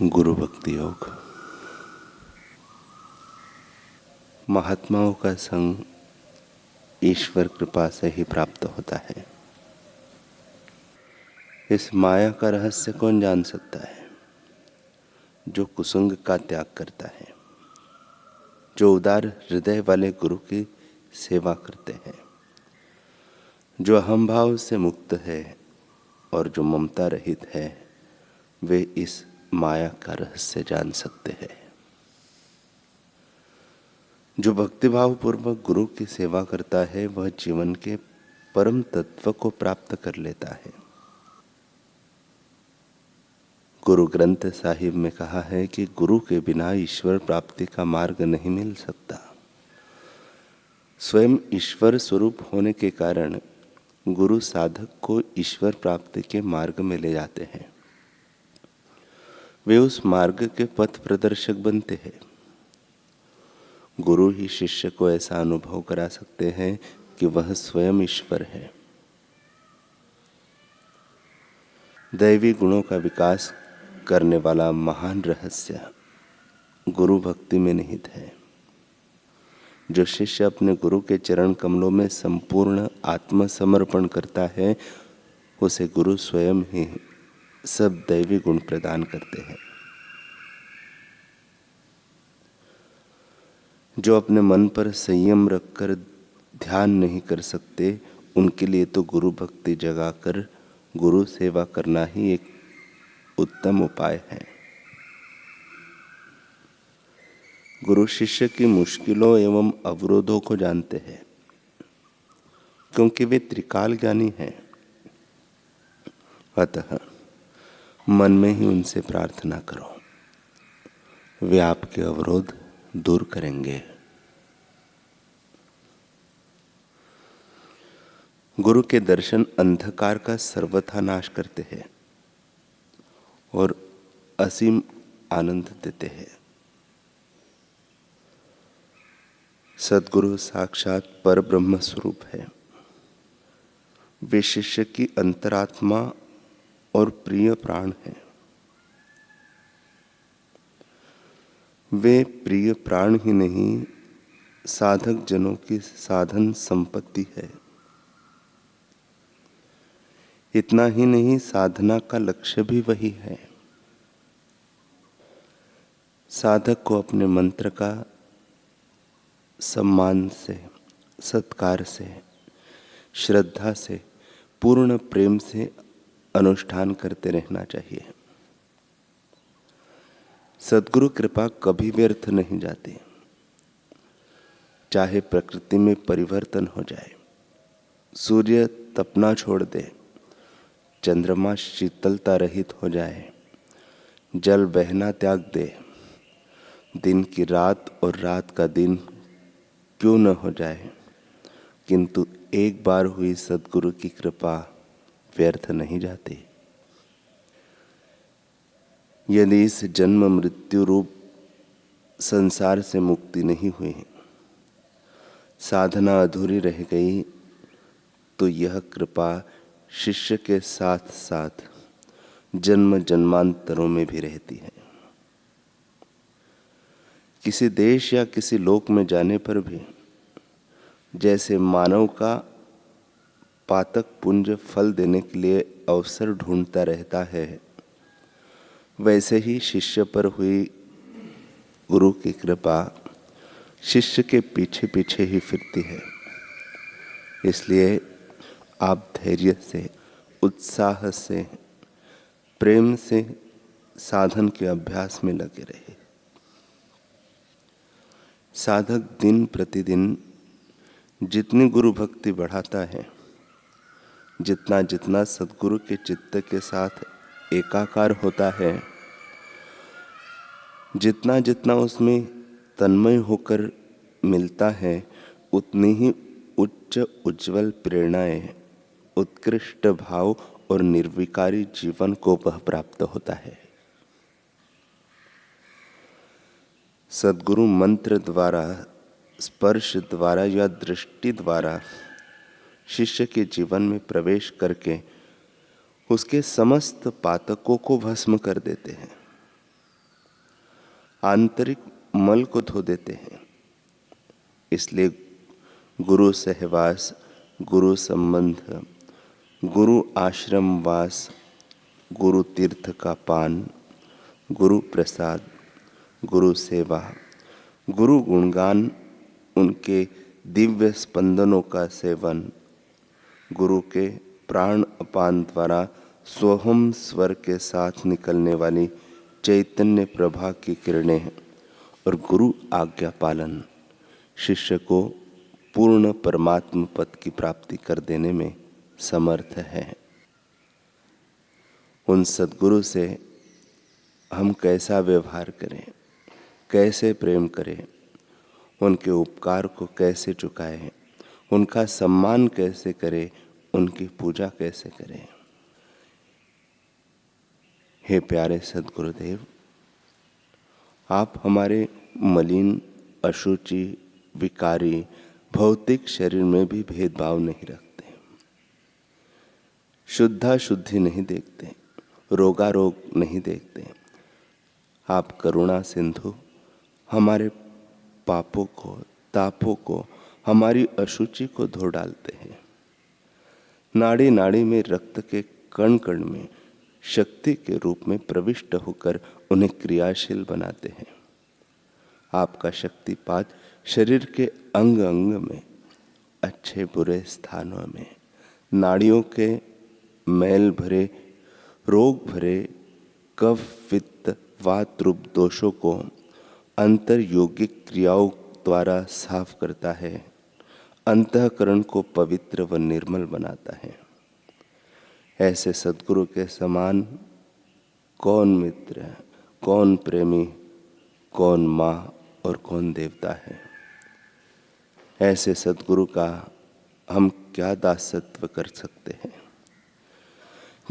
गुरु भक्ति योग। महात्माओं का संग ईश्वर कृपा से ही प्राप्त होता है। इस माया का रहस्य कौन जान सकता है? जो कुसंग का त्याग करता है, जो उदार हृदय वाले गुरु की सेवा करते हैं, जो अहंभाव से मुक्त है और जो ममता रहित है, वे इस माया का रहस्य जान सकते हैं। जो भक्तिभाव पूर्वक गुरु की सेवा करता है वह जीवन के परम तत्व को प्राप्त कर लेता है। गुरु ग्रंथ साहिब में कहा है कि गुरु के बिना ईश्वर प्राप्ति का मार्ग नहीं मिल सकता। स्वयं ईश्वर स्वरूप होने के कारण गुरु साधक को ईश्वर प्राप्ति के मार्ग में ले जाते हैं। वे उस मार्ग के पथ प्रदर्शक बनते हैं। गुरु ही शिष्य को ऐसा अनुभव करा सकते हैं कि वह स्वयं ईश्वर है। दैवी गुणों का विकास करने वाला महान रहस्य गुरु भक्ति में निहित है। जो शिष्य अपने गुरु के चरण कमलों में संपूर्ण आत्मसमर्पण करता है, उसे गुरु स्वयं ही सब दैवी गुण प्रदान करते हैं। जो अपने मन पर संयम रखकर ध्यान नहीं कर सकते, उनके लिए तो गुरु भक्ति जगाकर गुरु सेवा करना ही एक उत्तम उपाय है। गुरु शिष्य की मुश्किलों एवं अवरोधों को जानते हैं, क्योंकि वे त्रिकाल ज्ञानी हैं। अतः मन में ही उनसे प्रार्थना करो, वे आपके अवरोध दूर करेंगे। गुरु के दर्शन अंधकार का सर्वथा नाश करते हैं और असीम आनंद देते हैं। सद्गुरु साक्षात पर ब्रह्म स्वरूप है। वे शिष्य की अंतरात्मा और प्रिय प्राण है। वे प्रिय प्राण ही नहीं, साधक जनों की साधन संपत्ति है। इतना ही नहीं, साधना का लक्ष्य भी वही है। साधक को अपने मंत्र का सम्मान से, सत्कार से, श्रद्धा से, पूर्ण प्रेम से अनुष्ठान करते रहना चाहिए। सद्गुरु कृपा कभी व्यर्थ नहीं जाती। चाहे प्रकृति में परिवर्तन हो जाए, सूर्य तपना छोड़ दे, चंद्रमा शीतलता रहित हो जाए, जल बहना त्याग दे, दिन की रात और रात का दिन क्यों न हो जाए, किंतु एक बार हुई सद्गुरु की कृपा व्यर्थ नहीं जाती। यदि इस जन्म मृत्यु रूप संसार से मुक्ति नहीं हुई, साधना अधूरी रह गई, तो यह कृपा शिष्य के साथ साथ जन्म जन्मांतरों में भी रहती है। किसी देश या किसी लोक में जाने पर भी जैसे मानव का पातक पुंज फल देने के लिए अवसर ढूंढता रहता है, वैसे ही शिष्य पर हुई गुरु की कृपा शिष्य के पीछे पीछे ही फिरती है। इसलिए आप धैर्य से, उत्साह से, प्रेम से साधन के अभ्यास में लगे रहे। साधक दिन प्रतिदिन जितनी गुरु भक्ति बढ़ाता है, जितना जितना सद्गुरु के चित्त के साथ एकाकार होता है, जितना जितना उसमें तन्मय होकर मिलता है, उतनी ही उच्च उज्जवल प्रेरणाएं, उत्कृष्ट भाव और निर्विकारी जीवन को वह प्राप्त होता है। सद्गुरु मंत्र द्वारा, स्पर्श द्वारा या दृष्टि द्वारा शिष्य के जीवन में प्रवेश करके उसके समस्त पातकों को भस्म कर देते हैं। आंतरिक मल को धो देते हैं। इसलिए गुरु सहवास, गुरु संबंध, गुरु आश्रम वास, गुरु तीर्थ का पान, गुरु प्रसाद, गुरु सेवा, गुरु गुणगान, उनके दिव्य स्पंदनों का सेवन, गुरु के प्राण अपान द्वारा स्वहम स्वर के साथ निकलने वाली चैतन्य प्रभा की किरणें और गुरु आज्ञा पालन शिष्य को पूर्ण परमात्म पद की प्राप्ति कर देने में समर्थ है। उन सद्गुरु से हम कैसा व्यवहार करें, कैसे प्रेम करें, उनके उपकार को कैसे चुकाएं, उनका सम्मान कैसे करें, उनकी पूजा कैसे करें। हे प्यारे सद्गुरुदेव, आप हमारे मलिन, अशुचि, विकारी भौतिक शरीर में भी भेदभाव नहीं रखते, शुद्धा शुद्धि नहीं देखते, रोगारोग नहीं देखते। आप करुणा सिंधु हमारे पापों को, तापों को, हमारी अशुचि को धो डालते हैं। नाड़ी नाड़ी में, रक्त के कण कण में शक्ति के रूप में प्रविष्ट होकर उन्हें क्रियाशील बनाते हैं। आपका शक्तिपात शरीर के अंग अंग में, अच्छे बुरे स्थानों में, नाड़ियों के मैल भरे, रोग भरे, कफ, पित्त, वात रूप दोषों को अंतर योगिक क्रियाओं द्वारा साफ करता है, अंतःकरण को पवित्र व निर्मल बनाता है। ऐसे सद्गुरु के समान कौन मित्र, कौन प्रेमी, कौन माँ और कौन देवता है। ऐसे सद्गुरु का हम क्या दासत्व कर सकते हैं।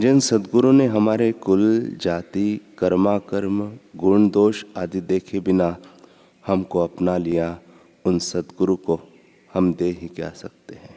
जिन सद्गुरु ने हमारे कुल, जाति, कर्माकर्म, गुण दोष आदि देखे बिना हमको अपना लिया, उन सद्गुरु को हम दे ही क्या सकते हैं।